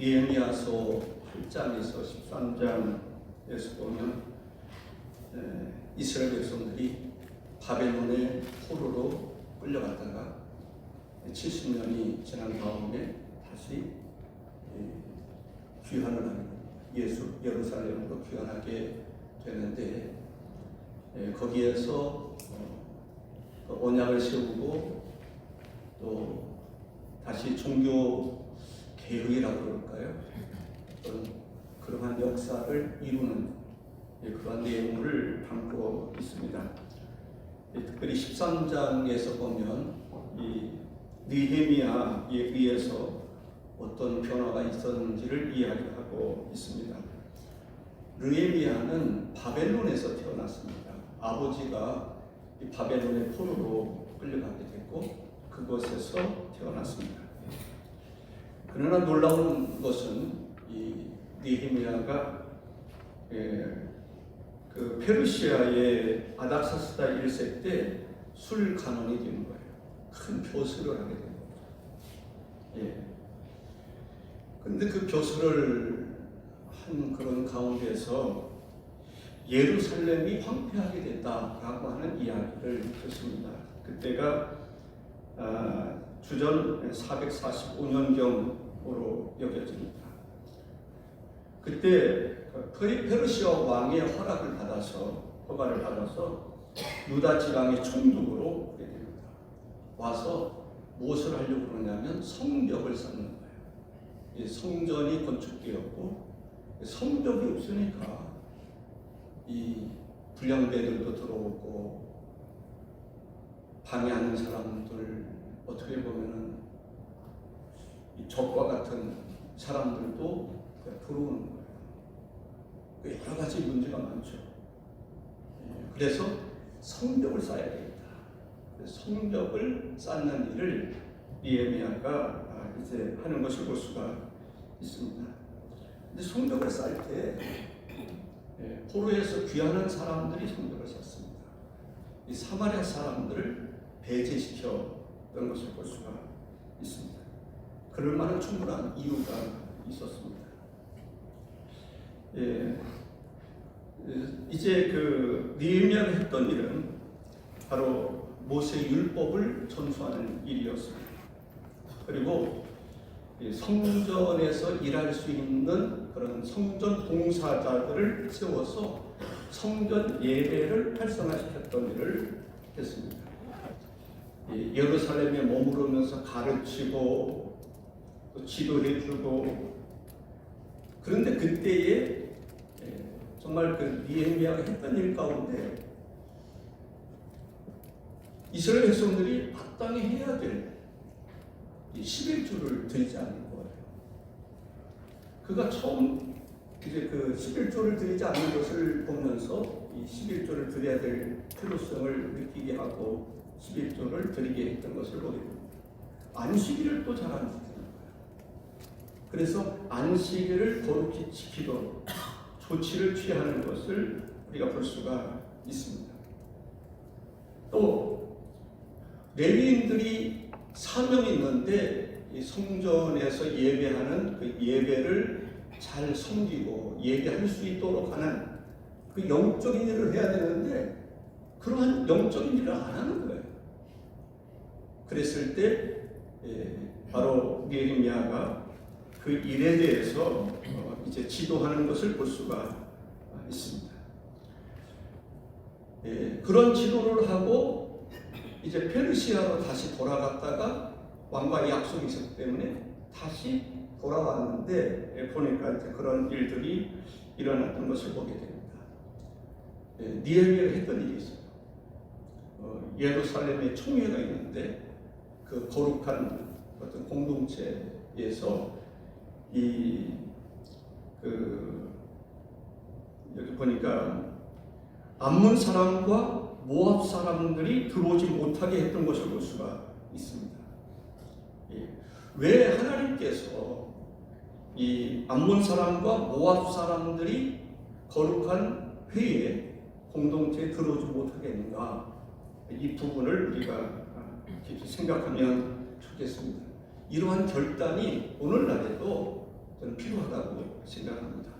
느헤미야서 8장에서 13장에서 보면 이스라엘 백성들이 바벨론의 포로로 끌려갔다가 70년이 지난 다음에 다시 귀환을 하는 예루살렘으로 귀환하게 되는데, 거기에서 언약을 세우고 또 다시 종교 개혁이라고 그럴까요? 그러한 역사를 이루는 그러한 내용을 담고 있습니다. 특별히 13장에서 보면 이 느헤미야에 의해서 어떤 변화가 있었는지를 이야기하고 있습니다. 느헤미야는 바벨론에서 태어났습니다. 아버지가 이 바벨론의 포로로 끌려가게 됐고 그곳에서 태어났습니다. 그러나 놀라운 것은 이 느헤미야가 그 페르시아의 아닥사스다 1세 때 술 간원이 되는 거예요. 큰 벼슬을 하게 된 거죠. 근데 그 벼슬을 한 그런 가운데서 예루살렘이 황폐하게 됐다라고 하는 이야기를 듣습니다. 그때가 주전 445년경으로 여겨집니다. 그때 페르시아 왕의 허가를 받아서 유다 지방의 총독으로 오게 됩니다. 와서 무엇을 하려고 그러냐면 성벽을 쌓는 거예요. 이 성전이 건축되었고 성벽이 없으니까 이 불량배들도 들어오고 방해하는 사람들, 어떻게 보면은 이 적과 같은 사람들도 들어오는 거예요. 여러 가지 문제가 많죠. 그래서 성벽을 쌓아야 되겠다. 성벽을 쌓는 일을 느헤미야가 이제 하는 것을 볼 수가 있습니다. 근데 성벽을 쌓을 때 포로에서 귀환한 사람들이 성벽을 쌓습니다. 이 사마리아 사람들을 배제시켰던 것을 볼 수가 있습니다. 그럴 만한 충분한 이유가 있었습니다. 이제 그 느헤미야가 했던 일은 바로 모세의 율법을 전수하는 일이었습니다. 그리고 성전에서 일할 수 있는 그런 성전 봉사자들을 세워서 성전 예배를 활성화시켰던 일을 했습니다. 예루살렘에 머무르면서 가르치고 또 지도해주고, 그런데 그때에 정말 그 느헤미야가 했던 일 가운데 이스라엘 백성들이 마땅히 해야 될 11조를 드리지 않는 거예요. 그가 처음 이제 그 11조를 드리지 않는 것을 보면서 이 11조를 드려야 될 필요성을 느끼게 하고 11조를 드리게 했던 것을 보게 됩니다. 안식일을 또 잘 안 지키는 거예요. 그래서 안식일을 거룩히 지키도록 조치를 취하는 것을 우리가 볼 수가 있습니다. 또 레위인들이 사명이 있는데 이 성전에서 예배하는 그 예배를 잘 섬기고 예배할 수 있도록 하는 그 영적인 일을 해야 되는데 그러한 영적인 일을 안 하는 거예요. 그랬을 때 바로 느헤미야가 그 일에 대해서 이제 지도하는 것을 볼 수가 있습니다. 그런 지도를 하고 이제 페르시아로 다시 돌아갔다가 왕과의 약속이 있었기 때문에 다시 돌아왔는데 보니까 이제 그런 일들이 일어났던 것을 보게 됩니다. 느헤미야가 했던 일이 있어요. 예루살렘에 총회가 있는데 그 거룩한 어떤 공동체에서 여기 보니까 암몬 사람과 모압 사람들이 들어오지 못하게 했던 것을 볼 수가 있습니다. 왜 하나님께서 이 암몬 사람과 모압 사람들이 거룩한 회의에 공동체에 들어오지 못하게 했는가, 이 부분을 우리가 깊이 생각하면 좋겠습니다. 이러한 결단이 오늘날에도 저는 필요하다고 생각합니다.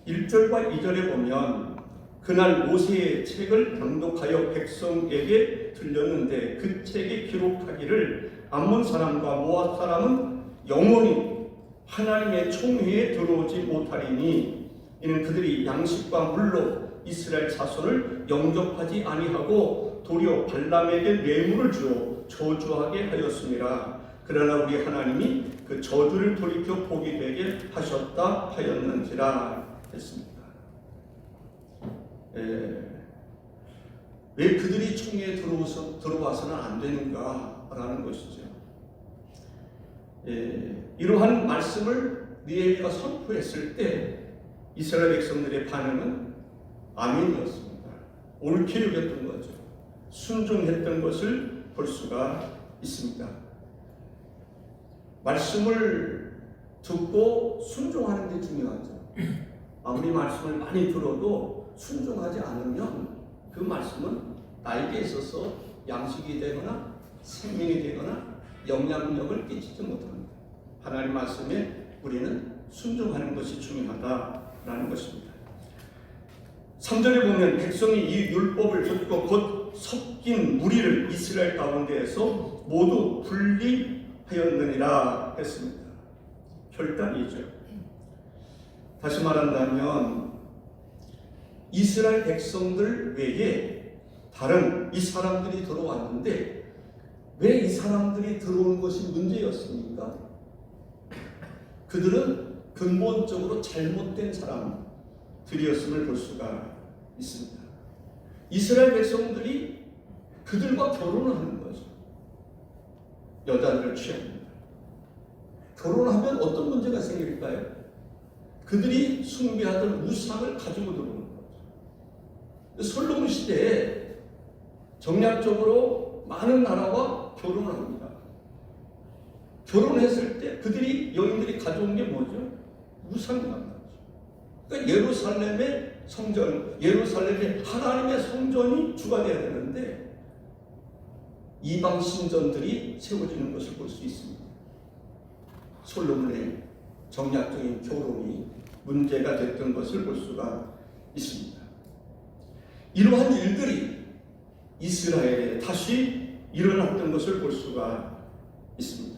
1절과 2절에 보면 그날 모세의 책을 낭독하여 백성에게 들렸는데 그 책에 기록하기를 암몬 사람과 모압 사람은 영원히 하나님의 총회에 들어오지 못하리니 이는 그들이 양식과 물로 이스라엘 자손을 영접하지 아니하고 도리어 발람에게 뇌물을 주어 저주하게 하였습니다. 그러나 우리 하나님이 그 저주를 돌이켜 복이 되게 하셨다 하였는지라 했습니다. 왜 그들이 총회에 들어와서는 안 되는가라는 것이죠. 이러한 말씀을 느헤미야가 선포했을 때 이스라엘 백성들의 반응은 아멘이었습니다. 옳게 여겼던 거죠. 순종했던 것을 볼 수가 있습니다. 말씀을 듣고 순종하는 게 중요하죠. 아무리 말씀을 많이 들어도 순종하지 않으면 그 말씀은 나에게 있어서 양식이 되거나 생명이 되거나 영향력을 끼치지 못합니다. 하나님 말씀에 우리는 순종하는 것이 중요하다라는 것입니다. 3절에 보면 백성이 이 율법을 듣고 곧 섞인 무리를 이스라엘 가운데에서 모두 분리하였느니라 했습니다. 결단이죠. 다시 말한다면 이스라엘 백성들 외에 다른 이 사람들이 들어왔는데 왜 이 사람들이 들어온 것이 문제였습니까? 그들은 근본적으로 잘못된 사람들이었음을 볼 수가 있습니다. 이스라엘 백성들이 그들과 결혼을 하는 거죠. 여자들을 취합니다. 결혼하면 어떤 문제가 생길까요? 그들이 숭배하던 우상을 가지고 들어오는 거죠. 솔로몬 시대에 정략적으로 많은 나라와 결혼을 합니다. 결혼했을 때 그들이 여인들이 가져온 게 뭐죠? 우상이란 말이죠. 그러니까 예루살렘의 성전, 예루살렘의 하나님의 성전이 주가 되어야 되는데 이방 신전들이 세워지는 것을 볼 수 있습니다. 솔로몬의 정략적인 결혼이 문제가 됐던 것을 볼 수가 있습니다. 이러한 일들이 이스라엘에 다시 일어났던 것을 볼 수가 있습니다.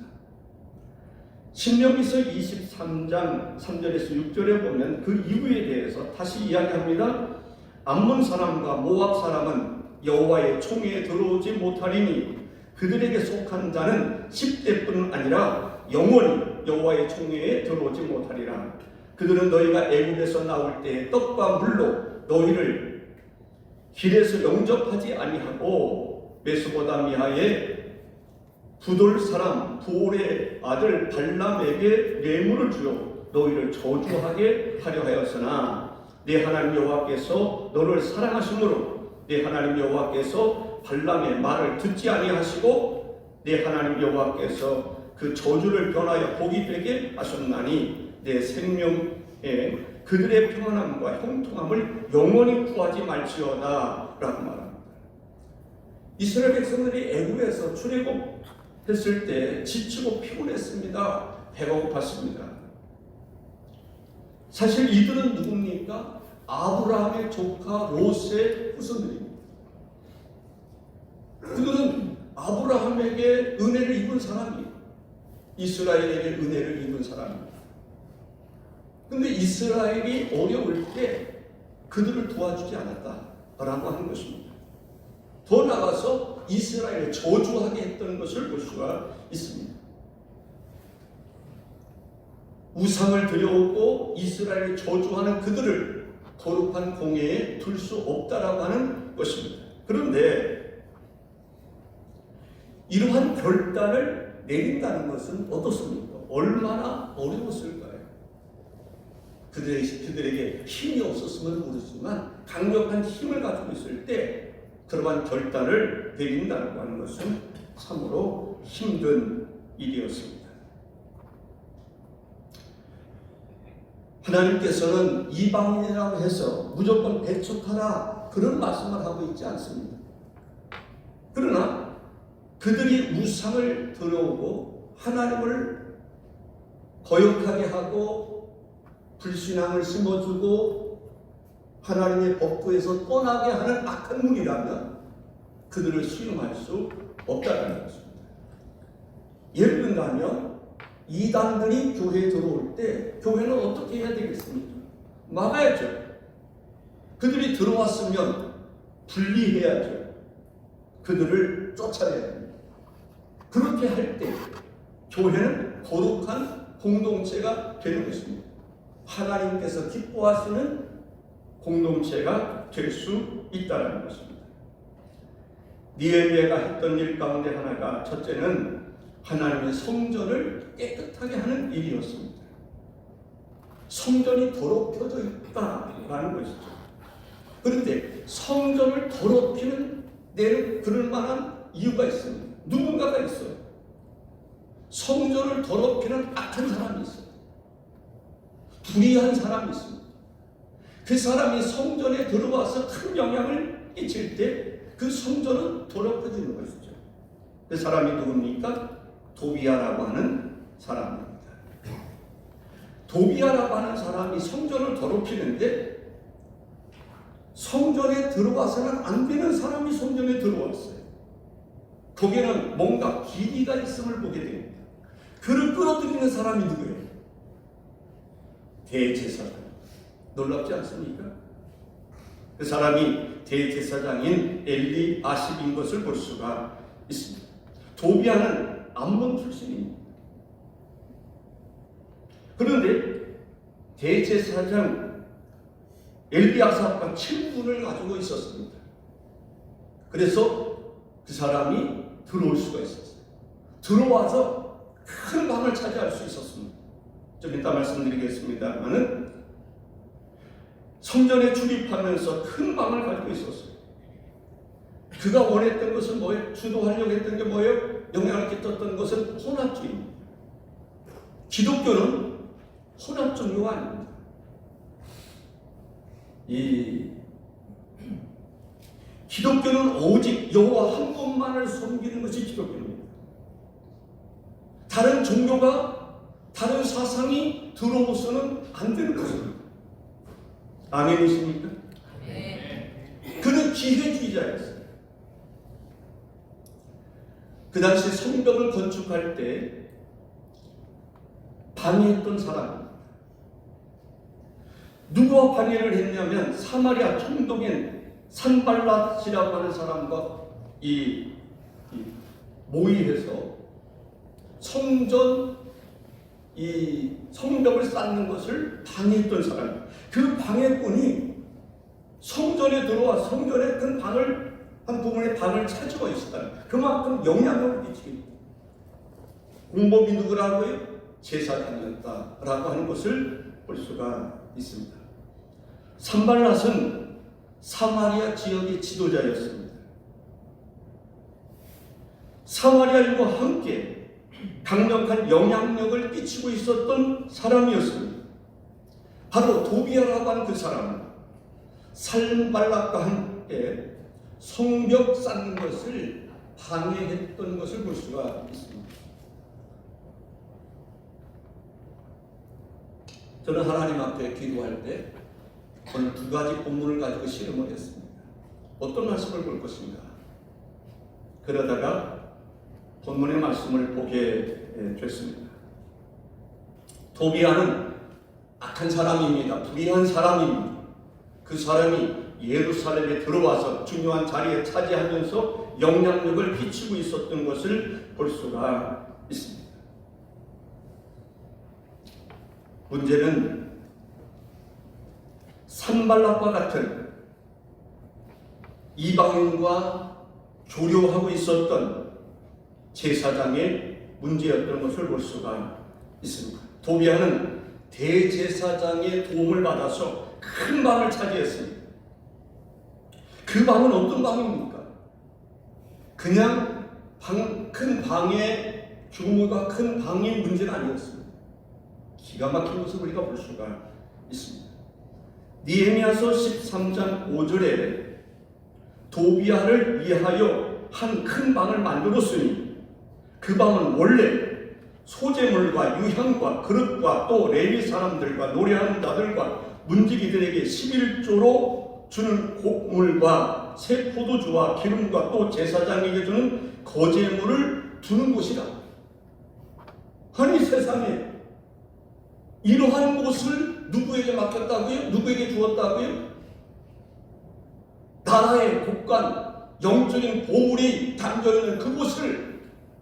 신명기서 23장 3절에서 6절에 보면 그 이유에 대해서 다시 이야기합니다. 암몬 사람과 모압 사람은 여호와의 총회에 들어오지 못하리니 그들에게 속한 자는 10대뿐 아니라 영원히 여호와의 총회에 들어오지 못하리라. 그들은 너희가 애굽에서 나올 때 떡과 물로 너희를 길에서 영접하지 아니하고 메소포타미아의 부돌 사람 부올의 아들 발람에게 뇌물을 주어 너희를 저주하게 하려 하였으나 내 하나님 여호와께서 너를 사랑하심으로 내 하나님 여호와께서 발람의 말을 듣지 아니하시고 내 하나님 여호와께서 그 저주를 변하여 복이 되게 하셨나니 내 생명에 그들의 평안함과 형통함을 영원히 구하지 말지어다 라고 말합니다. 이스라엘 백성들이 애굽에서 출애굽했을 때 지치고 피곤했습니다. 배가 고팠습니다. 사실 이들은 누굽니까? 아브라함의 조카 롯의 후손들입니다. 그들은 아브라함에게 은혜를 입은 사람이에요. 이스라엘에게 은혜를 입은 사람입니다. 그런데 이스라엘이 어려울 때 그들을 도와주지 않았다라고 하는 것입니다. 더 나아가서 이스라엘을 저주하게 했던 것을 볼 수가 있습니다. 우상을 들여오고 이스라엘을 저주하는 그들을 거룩한 공회에 둘 수 없다라고 하는 것입니다. 그런데 이러한 결단을 내린다는 것은 어떻습니까? 얼마나 어려웠을까요? 그들에게 힘이 없었으면 모르지만 강력한 힘을 가지고 있을 때 그러한 결단을 내린다고 하는 것은 참으로 힘든 일이었습니다. 하나님께서는 이방인이라고 해서 무조건 배척하라 그런 말씀을 하고 있지 않습니다. 그러나 그들이 우상을 들어오고 하나님을 거역하게 하고 불신앙을 심어주고 하나님의 법도에서 떠나게 하는 악한 문이라면 그들을 수용할 수 없다는 것입니다. 예를 든다면 이단들이 교회에 들어올 때 교회는 어떻게 해야 되겠습니까? 막아야죠. 그들이 들어왔으면 분리해야죠. 그들을 쫓아내야 됩니다. 그렇게 할 때 교회는 거룩한 공동체가 되는 것입니다. 하나님께서 기뻐하시는 공동체가 될 수 있다는 것입니다. 느헤미야가 했던 일 가운데 하나가 첫째는 하나님의 성전을 깨끗하게 하는 일이었습니다. 성전이 더럽혀져 있다라는 것이죠. 그런데 성전을 더럽히는 데는 그럴 만한 이유가 있습니다. 누군가가 있어요. 성전을 더럽히는 악한 사람이 있어요. 불의한 사람이 있습니다. 그 사람이 성전에 들어와서 큰 영향을 끼칠 때 그 성전은 더럽혀지는 것이죠. 그 사람이 누굽니까? 도비아라고 하는 사람입니다. 도비아라고 하는 사람이 성전을 더럽히는데 성전에 들어와서는 안 되는 사람이 성전에 들어왔어요. 거기에는 뭔가 기이가 있음을 보게 됩니다. 그를 끌어들이는 사람이 누구예요? 대제사장. 놀랍지 않습니까? 그 사람이 대제사장인 엘리아십인 것을 볼 수가 있습니다. 도비아는 암몬 출신입니다. 그런데 대제사장 엘리아삽과 친분을 가지고 있었습니다. 그래서 그 사람이 들어올 수가 있었어요. 들어와서 큰 방을 차지할 수 있었습니다. 좀 이따 말씀드리겠습니다만은 성전에 출입하면서 큰 방을 가지고 있었어요. 그가 원했던 것은 뭐예요? 주도하려고 했던 게 뭐예요? 영향을 끼쳤던 것은 혼합주의입니다. 기독교는 혼합 종교가 아닙니다. 기독교는 오직 여호와 한 분만을 섬기는 것이 기독교입니다. 다른 종교가, 다른 사상이 들어오서는 안 되는 것입니다. 아멘이십니까? 네. 그는 기회주의자였어요. 그 당시 성벽을 건축할 때 방해했던 사람입니다. 누구와 방해를 했냐면 사마리아 총독인 산발랏이라고 하는 사람과 모의해서 성벽을 쌓는 것을 방해했던 사람입니다. 그 방해꾼이 성전에 들어와 성전의 한 부분의 방을 차지하고 있었다. 그만큼 영향력을 끼치게 공범이 누구라고요? 제사장이었다라고 하는 것을 볼 수가 있습니다. 산발랏은 사마리아 지역의 지도자였습니다. 사마리아인과 함께 강력한 영향력을 끼치고 있었던 사람이었습니다. 바로 도비아라고 하는 그 사람은 산발랏과 함께 성벽 쌓는 것을 방해했던 것을 볼 수가 있습니다. 저는 하나님 앞에 기도할 때 오늘 두 가지 본문을 가지고 실험을 했습니다. 어떤 말씀을 볼 것인가? 그러다가 본문의 말씀을 보게 됐습니다. 도비아는 악한 사람입니다. 불의한 사람입니다. 그 사람이 예루살렘에 들어와서 중요한 자리에 차지하면서 영향력을 끼치고 있었던 것을 볼 수가 있습니다. 문제는 산발랏과 같은 이방인과 교류하고 있었던 제사장의 문제였던 것을 볼 수가 있습니다. 도비아는 대제사장의 도움을 받아서 큰 방을 차지했습니다. 그 방은 어떤 방입니까? 그냥 큰 방의 규모가 큰 방의 문제가 아니었습니다. 기가 막힌 것을 우리가 볼 수가 있습니다. 느헤미야서 13장 5절에 도비아를 위하여 한 큰 방을 만들었으니 그 방은 원래 소재물과 유향과 그릇과 또 레위 사람들과 노래하는 자들과 문지기들에게 11조로 주는 곡물과 새 포도주와 기름과 또 제사장에게 주는 거제물을 두는 곳이다. 아니 세상에 이러한 곳을 누구에게 맡겼다고요? 누구에게 주었다고요? 나라의 곳간 영적인 보물이 담겨있는 그곳을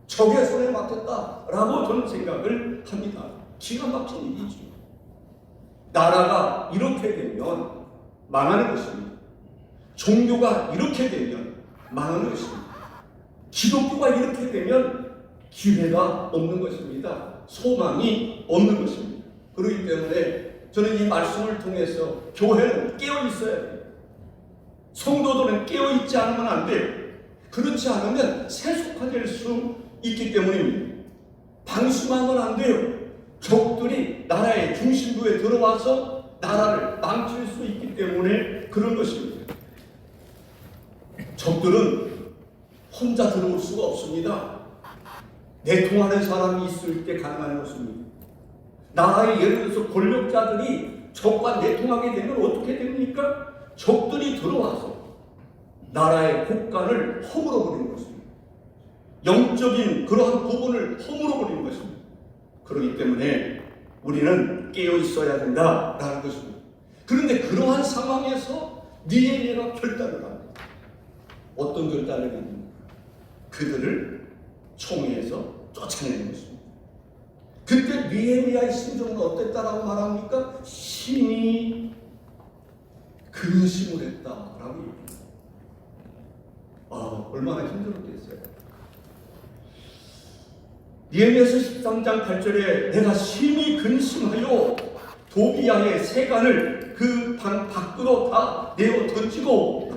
적의 손에 맡겼다라고 저는 생각을 합니다. 기가 막힌 일이죠. 나라가 이렇게 되면 망하는 것입니다. 종교가 이렇게 되면 망하는 것입니다. 기독교가 이렇게 되면 기회가 없는 것입니다. 소망이 없는 것입니다. 그렇기 때문에 저는 이 말씀을 통해서 교회는 깨어 있어야 돼요. 성도들은 깨어 있지 않으면 안 돼요. 그렇지 않으면 세속화될 수 있기 때문입니다. 방심하면 안 돼요. 적들이 나라의 중심부에 들어와서 나라를 망칠 수 있기 때문에 그런 것입니다. 적들은 혼자 들어올 수가 없습니다. 내통하는 사람이 있을 때 가능한 것입니다. 나라의 예를 들어서 권력자들이 적과 내통하게 되면 어떻게 됩니까? 적들이 들어와서 나라의 곳간을 허물어버리는 것입니다. 영적인 그러한 부분을 허물어버리는 것입니다. 그렇기 때문에 우리는 깨어 있어야 된다라는 것입니다. 그런데 그러한 상황에서 느헤미야가 결단을 합니다. 어떤 결단을 합니까? 그들을 총회에서 쫓아내는 것입니다. 그때 느헤미야의 심정은 어땠다라고 말합니까? 신이 근심을 했다라고 얘기합니다. 얼마나 힘들었겠어요. 느헤미야서 13장 8절에 내가 심히 근심하여 도비야의 세간을 그 방 밖으로 다 내어 던지고,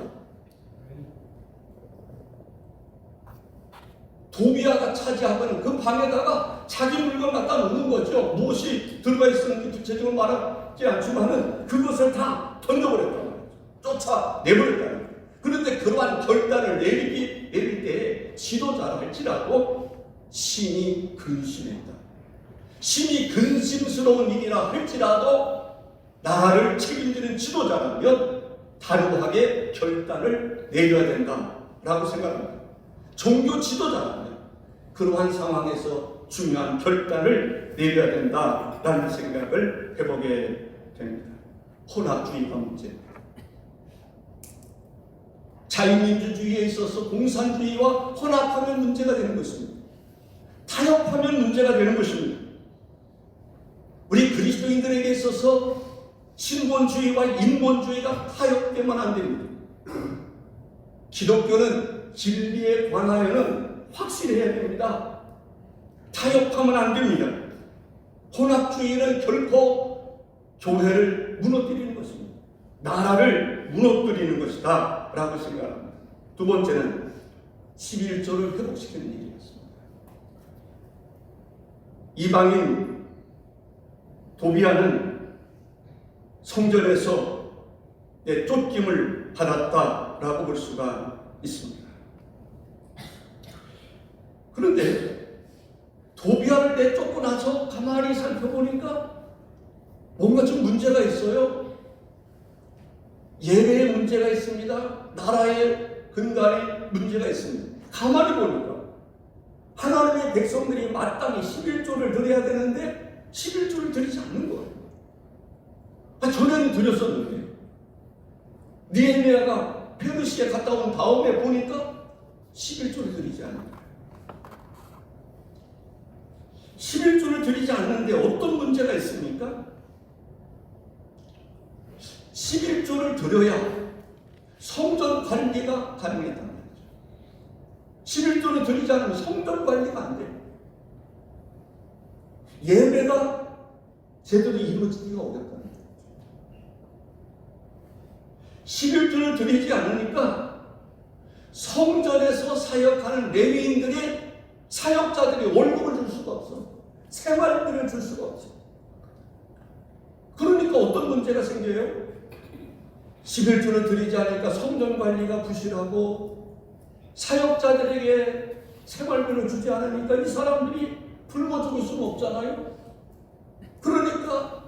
도비야가 차지하고는 그 방에다가 자기 물건 갖다 놓는 거죠. 무엇이 들어가 있었는지 구체적으로 말하지 않지만은 그것을 다 던져버렸단 말이죠. 쫓아내버렸다는 거예요. 그런데 그러한 결단을 내릴 때 지도자라 할지라도 신이 근심했다. 신이 근심스러운 일이라 할지라도 나라를 책임지는 지도자라면 단호하게 결단을 내려야 된다라고 생각합니다. 종교 지도자라면 그러한 상황에서 중요한 결단을 내려야 된다라는 생각을 해보게 됩니다. 혼합주의가 문제입니다. 자유민주주의에 있어서 공산주의와 혼합하면 문제가 되는 것입니다. 타협하면 문제가 되는 것입니다. 우리 그리스도인들에게 있어서 신본주의와 인본주의가 타협되면 안 됩니다. 기독교는 진리에 관하여는 확실해야 됩니다. 타협하면 안 됩니다. 혼합주의는 결코 교회를 무너뜨리는 것입니다. 나라를 무너뜨리는 것이다 라고 생각합니다. 두 번째는 11조를 회복시키는 일이었습니다. 이방인 도비야는 성전에서 쫓김을 받았다라고 볼 수가 있습니다. 그런데 도비야를 내쫓고 나서 가만히 살펴보니까 뭔가 좀 문제가 있어요. 예배에 문제가 있습니다. 나라의 근간에 문제가 있습니다. 가만히 보니까 하나님의 백성들이 마땅히 11조를 드려야 되는데 11조를 드리지 않는 거예요. 전에는 드렸었는데 느헤미야가 페르시에 갔다 온 다음에 보니까 11조를 드리지 않는 거예요. 11조를 드리지 않는데 어떤 문제가 있습니까? 11조를 드려야 성전 관리가 가능했단 말이죠. 11조를 드리지 않으면 성전 관리가 안 돼요. 예배가 제대로 이루어지기가 어렵다는 거죠. 11조를 드리지 않으니까 성전에서 사역하는 레위인들의 사역자들이 월급을 줄 수가 없어. 생활비를 줄 수가 없어. 그러니까 어떤 문제가 생겨요? 11조를 드리지 않으니까 성전 관리가 부실하고 사역자들에게 생활비를 주지 않으니까 이 사람들이 굶어 죽을 수는 없잖아요. 그러니까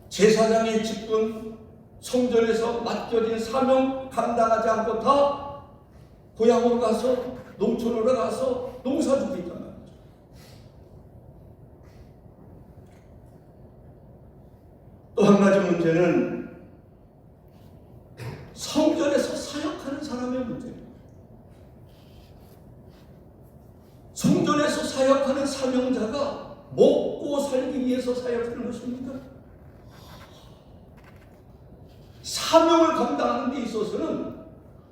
제사장의 직분, 성전에서 맡겨진 사명 감당하지 않고 다 고향으로 가서, 농촌으로 가서 농사 짓고 있단 말이죠. 또 한 가지 문제는 성전에서 사역하는 사람의 문제입니다. 성전에서 사역하는 사명자가 먹고 살기 위해서 사역하는 것입니까? 사명을 감당하는 데 있어서는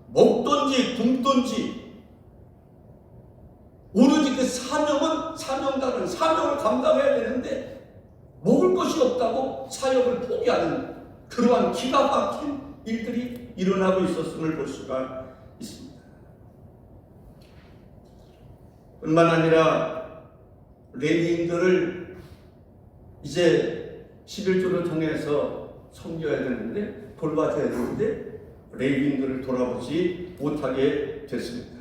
먹든지 굶든지 오로지 그 사명자는 사명을 감당해야 되는데 먹을 것이 없다고 사역을 포기하는 그러한 기가 막힌 일들이 일어나고 있었음을 볼 수가 있습니다. 뿐만 아니라 레위인들을 이제 11조를 통해서 섬겨야 되는데, 돌봐줘야 되는데 레위인들을 돌아보지 못하게 됐습니다.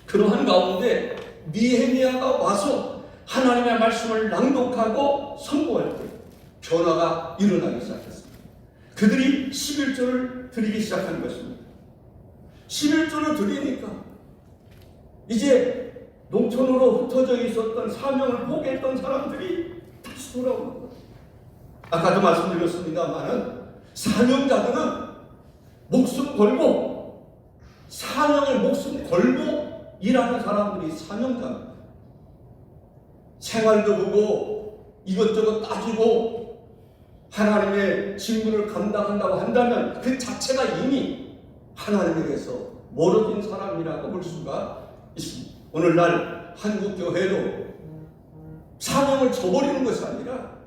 그러한 가운데 느헤미야가 와서 하나님의 말씀을 낭독하고 선포할 때 변화가 일어나기 시작했습니다. 그들이 11조를 드리기 시작한 것입니다. 11조를 드리니까 이제 농촌으로 흩어져 있었던 사명을 포기했던 사람들이 다시 돌아오는 거예요. 아까도 말씀드렸습니다만은 사명자들은 목숨 걸고 사명에 목숨 걸고 일하는 사람들이 사명자입니다. 생활도 보고 이것저것 따지고 하나님의 직분을 감당한다고 한다면 그 자체가 이미 하나님에게서 멀어진 사람이라고 볼 수가 있습니다. 오늘날 한국교회도 사명을 저버리는 것이 아니라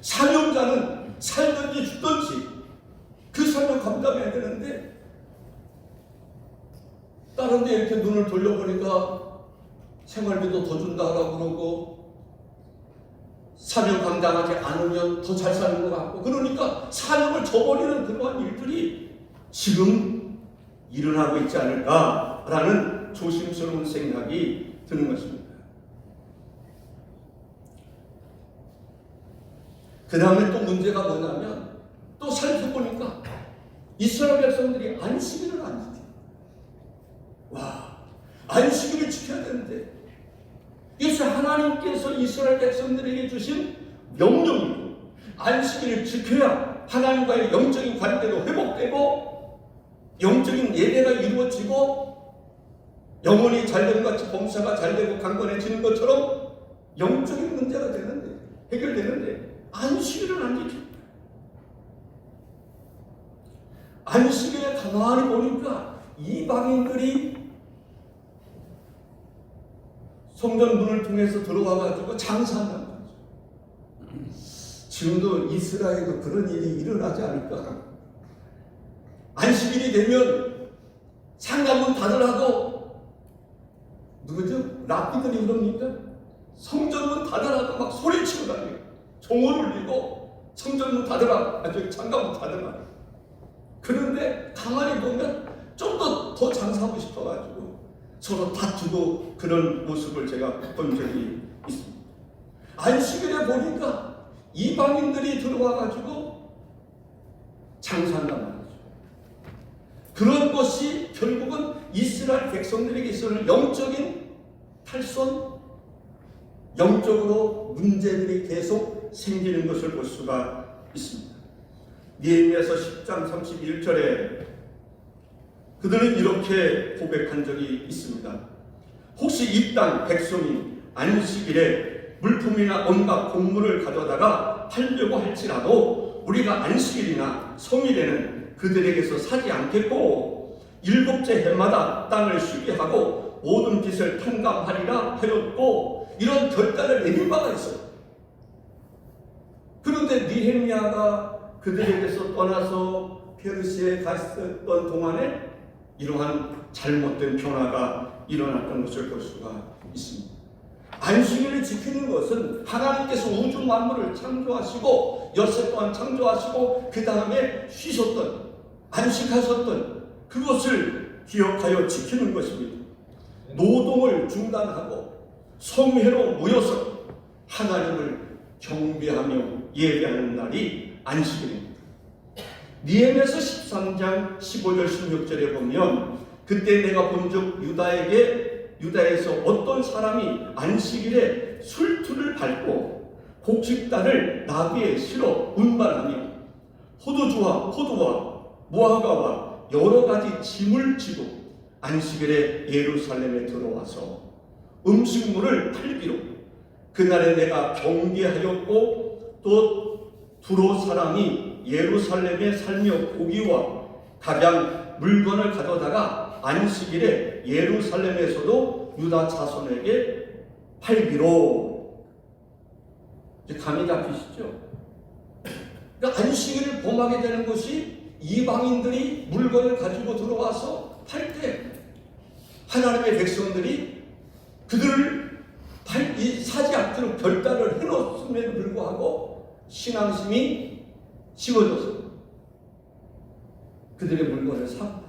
사명자는 살든지 죽든지 그 사명 감당해야 되는데, 다른 데 이렇게 눈을 돌려보니까 생활비도 더 준다라고 그러고 사명 감당하지 않으면 더 잘 사는 것 같고, 그러니까 사명을 저버리는 그러한 일들이 지금 일어나고 있지 않을까라는 조심스러운 생각이 드는 것입니다. 그 다음에 또 문제가 뭐냐면, 또 살펴보니까 이스라엘 백성들이 안식일을 안 지켜요. 와, 안식일을 지켜야 되는데 이것이 하나님께서 이스라엘 백성들에게 주신 명령이고, 안식일을 지켜야 하나님과의 영적인 관계도 회복되고 영적인 예배가 이루어지고 영혼이 잘되는 것 같이 범사가 잘되고 강건해지는 것처럼 영적인 문제가 되는데, 해결되는데 안식일은 안 지킵니다. 안식일에 가만히 보니까 이방인들이 성전 문을 통해서 들어와가지고 장사한단 말이죠. 지금도 이스라엘도 그런 일이 일어나지 않을까? 안식일이 되면 상가문 닫으라고, 누구죠? 랍비들이 그럽니까? 성전문 닫으라고 막 소리치고 다녀요. 종을 울리고 성전문 닫으라, 상가문 닫으라. 그런데 가만히 보면 좀 더 장사하고 싶어가지고 서로 다투고 그런 모습을 제가 본 적이 있습니다. 안식일에 보니까 이방인들이 들어와가지고 장사한단 말이죠. 그런 것이 결국은 이스라엘 백성들에게 있어서는 영적인 탈선, 영적으로 문제들이 계속 생기는 것을 볼 수가 있습니다. 느헤미야서 10장 31절에 그들은 이렇게 고백한 적이 있습니다. 혹시 이 땅 백성이 안식일에 물품이나 온갖 곡물을 가져다가 팔려고 할지라도 우리가 안식일이나 성일에는 그들에게서 사지 않겠고, 일곱째 해마다 땅을 쉬게 하고 모든 빚을 탕감하리라 하였고, 이런 결단을 내린 바가 있어요. 그런데 느헤미야가 그들에게서 떠나서 페르시아에 갔었던 동안에 이러한 잘못된 변화가 일어났던 것을 볼 수가 있습니다. 안식일을 지키는 것은 하나님께서 우주 만물을 창조하시고 엿새 동안 창조하시고 그 다음에 쉬셨던, 안식하셨던 그것을 기억하여 지키는 것입니다. 노동을 중단하고 성회로 모여서 하나님을 경배하며 예배하는 날이 안식일입니다. 느헤미야서 13장 15절 16절에 보면 그때 내가 본즉 유다에서 어떤 사람이 안식일에 술투를 밟고 곡식단을 나귀에 실어 운반하며 포도주와 무화과와 여러 가지 짐을 지고 안식일에 예루살렘에 들어와서 음식물을 팔기로 그날에 내가 경계하였고 또 두로 사람이 예루살렘에 살며 고기와 각양 물건을 가져다가 안식일에 예루살렘에서도 유다 자손에게 팔기로. 이제 감이 잡히시죠? 그러니까 안식일을 범하게 되는 것이 이방인들이 물건을 가지고 들어와서 팔 때 하나님의 백성들이 그들을 사지 않도록 결단을 해놓았음에도 불구하고 신앙심이 식어져서 그들의 물건을 사고,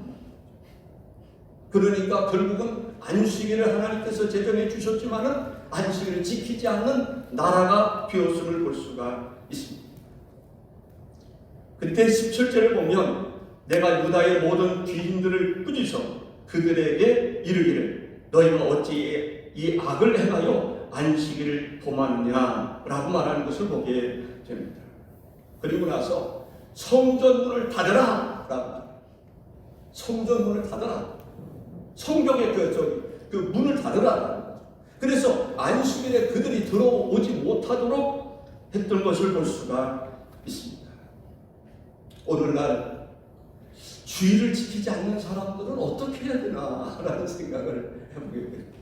그러니까 결국은 안식일을 하나님께서 제정해 주셨지만은 안식일을 지키지 않는 나라가 되었음을 볼 수가 있습니다. 그때 17절을 보면 내가 유다의 모든 귀인들을 꾸짖어 그들에게 이르기를 너희가 어찌 이 악을 행하여 안식일을 범하느냐 라고 말하는 것을 보게 됩니다. 그리고 나서 성전문을 닫으라 라고. 성전문을 닫으라. 성벽의 그 문을 닫으라. 그래서 안식일에 그들이 들어오지 못하도록 했던 것을 볼 수가 있습니다. 오늘날 주의를 지키지 않는 사람들은 어떻게 해야 되나 라는 생각을 해보게 됩니다.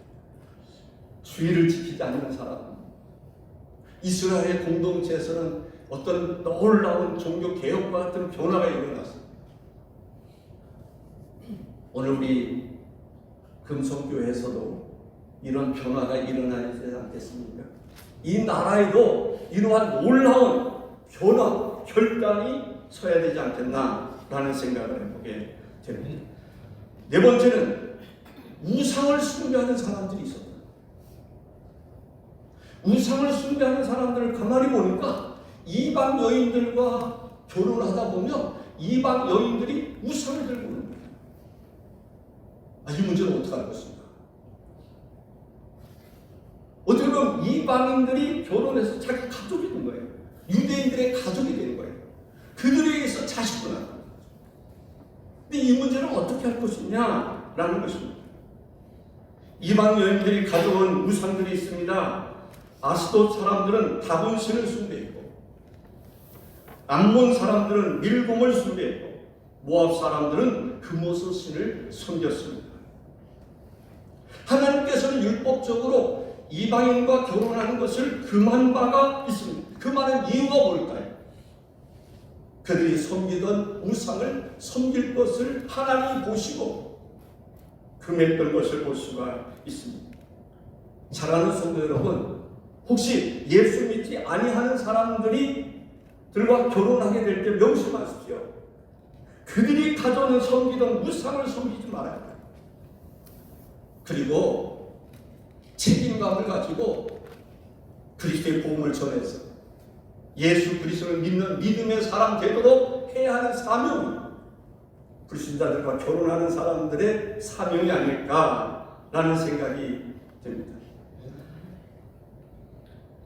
주의를 지키지 않는 사람. 이스라엘 공동체에서는 어떤 놀라운 종교 개혁과 같은 변화가 일어났습니다. 오늘 우리 금성교회에서도 이런 변화가 일어나지 않겠습니까? 이 나라에도 이러한 놀라운 변화, 결단이 서야 되지 않겠나라는 생각을 해보게 됩니다. 네 번째는 우상을 숭배하는 사람들이 있었다. 우상을 숭배하는 사람들을 가만히 보니까 이방 여인들과 결혼하다 보면 이방 여인들이 우상을 들고 오는 거예요. 이 문제는 어떻게 할 것인가? 어떻게 보면 이방인들이 결혼해서 자기 가족이 된 거예요. 유대인들의 가족이 되는 거예요. 그들에게서 자식도 낳는 거예요. 근데 이 문제는 어떻게 할 것이냐라는 것입니다. 이방 여인들이 가져온 우상들이 있습니다. 아스돗 사람들은 다곤신을 숭배했고, 암몬 사람들은 밀곰을 숭배했고, 모압 사람들은 그모스 신을 섬겼습니다. 하나님께서는 율법적으로 이방인과 결혼하는 것을 금한 바가 있습니다. 금하는 이유가 뭘까요? 그들이 섬기던 우상을 섬길 것을 하나님이 보시고 금했던 것을 볼 수가 있습니다. 사랑하는 성도 여러분, 혹시 예수 믿지 아니하는 사람들과 결혼하게 될 때 명심하십시오. 그들이 가져오는 섬기던 우상을 섬기지 말아야 돼요. 그리고 책임감을 가지고 그리스도의 복음을 전해서 예수 그리스도를 믿는 믿음의 사람 되도록 해야 하는 사명이 불신자들과 결혼하는 사람들의 사명이 아닐까라는 생각이 듭니다.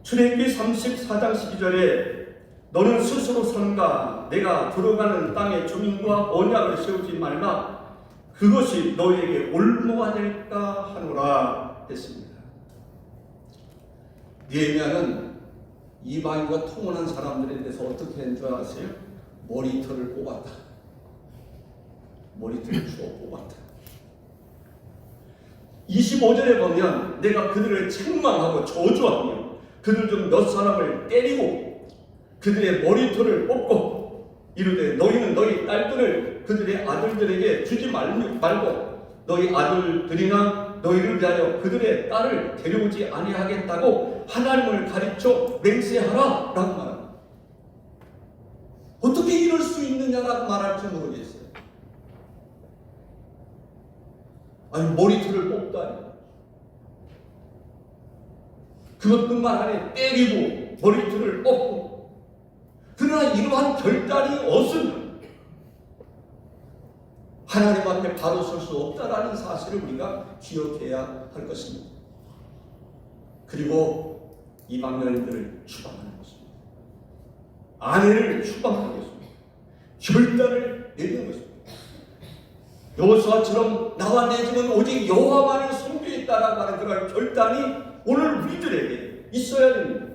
출애굽기 34장 12절에 너는 스스로 삼가 내가 들어가는 땅의 주민과 언약을 세우지 말마 그것이 너에게 올무가 될까 하노라 했습니다. 느헤미야는 이방인과 통혼한 사람들에 대해서 어떻게 했는 줄 아세요? 머리털을 뽑았다. 머리털을 주워 뽑았다. 25절에 보면 내가 그들을 책망하고 저주하며 그들 중 몇 사람을 때리고 그들의 머리털을 뽑고 이르되 너희는 너희 딸들을 그들의 아들들에게 주지 말고 너희 아들들이나 너희를 위하여 그들의 딸을 데려오지 아니하겠다고 하나님을 가르쳐 맹세하라 라고 말합니다. 어떻게 이럴 수 있느냐라고 말할지 모르겠어요. 아니 머리털을 뽑다니. 그것뿐만 아니라 때리고 머리털을 뽑고, 그러나 이러한 결단이 없으면 하나님 앞에 바로 설 수 없다라는 사실을 우리가 기억해야 할 것입니다. 그리고 이방 여인들을 추방하는 것입니다. 아내를 추방하겠습니다. 결단을 내리는 것입니다. 여호수아처럼 나와 내 집은 오직 여호와만을 섬기겠다라고 하는 그런 결단이 오늘 우리들에게 있어야 됩니다.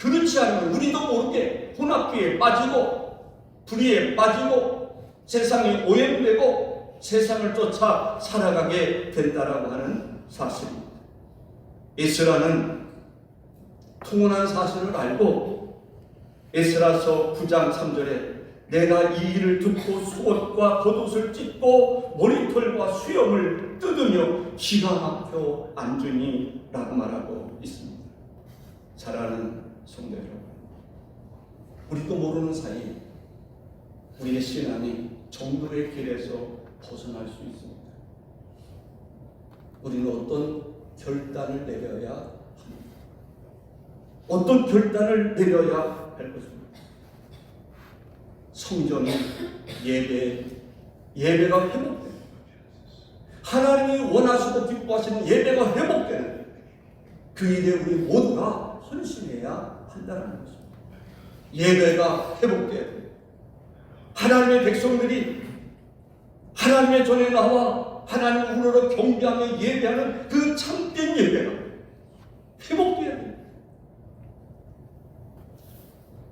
그렇지 않으면 우리도 모르게 혼합기에 빠지고 불의에 빠지고 세상에 오염되고 세상을 쫓아 살아가게 된다라고 하는 사실입니다. 에스라는 통혼한 사실을 알고 에스라서 9장 3절에 내가 이 일을 듣고 속옷과 겉옷을 찢고 머리털과 수염을 뜯으며 기가 막혀 앉으니 라고 말하고 있습니다. 사랑하는 성도 여러분, 우리도 모르는 사이 우리의 신앙이 정도의 길에서 벗어날 수 있습니다. 우리는 어떤 결단을 내려야 합니다. 어떤 결단을 내려야 할 것입니다. 성전의 예배가 회복되는, 하나님이 원하시고 기뻐하시는 예배가 회복되는 그 일에 우리 모두가 헌신해야 한다는 것입니다. 예배가 회복돼야 돼요. 하나님의 백성들이 하나님의 전에 나와 하나님을 우러러 경배하며 예배하는 그 참된 예배가 회복돼야 돼요.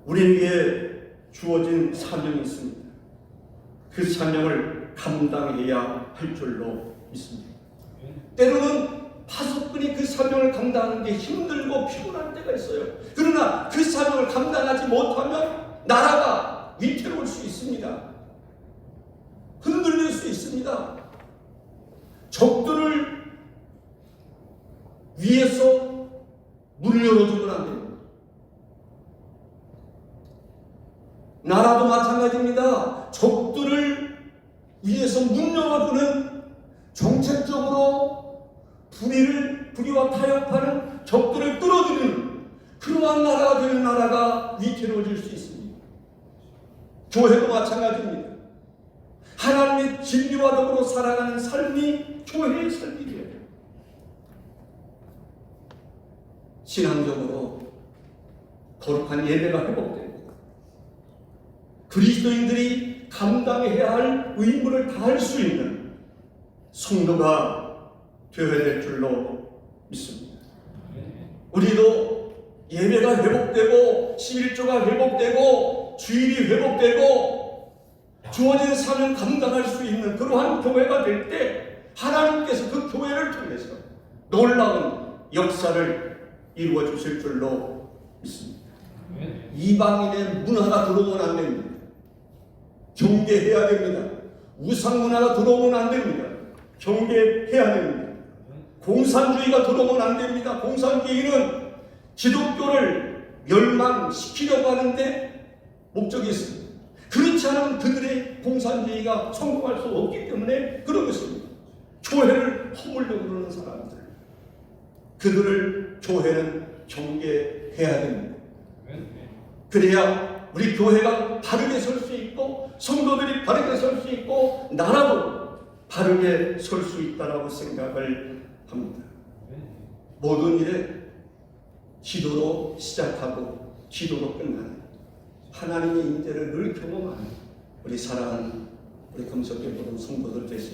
우리에게 주어진 사명이 있습니다. 그 사명을 감당해야 할 줄로 믿습니다. 때로는 파수꾼이 그 사명을 감당하는 게 힘들고 피곤할 때가 있어요. 그러나 그 사명을 감당하지 못하면 나라가 위태로울 수 있습니다. 흔들릴 수 있습니다. 적들을 위에서 문을 열어주면 안 됩니다. 나라도 마찬가지입니다. 적들을 위해서 문 열어주는, 정책적으로 불의와 타협하는 적들을 뚫어주는 그러한 나라가 되는 나라가 위태로워질 수 있습니다. 교회도 마찬가지입니다. 하나님의 진리와 더불어 살아가는 삶이 교회의 삶이 되어야 돼요. 신앙적으로 거룩한 예배가 회복되고 그리스도인들이 감당해야 할 의무를 다할 수 있는 성도가 되어야 될 줄로 믿습니다. 우리도 예배가 회복되고 11조가 회복되고 주일이 회복되고 주어진 사명 감당할 수 있는 그러한 교회가 될 때 하나님께서 그 교회를 통해서 놀라운 역사를 이루어 주실 줄로 믿습니다. 이방인의 문화가 들어오면 안 됩니다. 경계해야 됩니다. 우상 문화가 들어오면 안 됩니다. 경계해야 됩니다. 공산주의가 들어오면 안 됩니다. 공산주의는 기독교를 멸망시키려고 하는데 목적이 있습니다. 그렇지 않으면 그들의 공산주의가 성공할 수 없기 때문에 그런 것입니다. 교회를 허물려고 그러는 사람들, 그들을 교회는 경계해야 됩니다. 그래야 우리 교회가 바르게 설 수 있고 성도들이 바르게 설 수 있고 나라도 바르게 설 수 있다라고 생각을 합니다. 모든 일에 기도로 시작하고 기도로 끝나는 하나님의 임재를 늘 경험하는 우리 사랑하는 우리 금속교 모든 성도들 되시기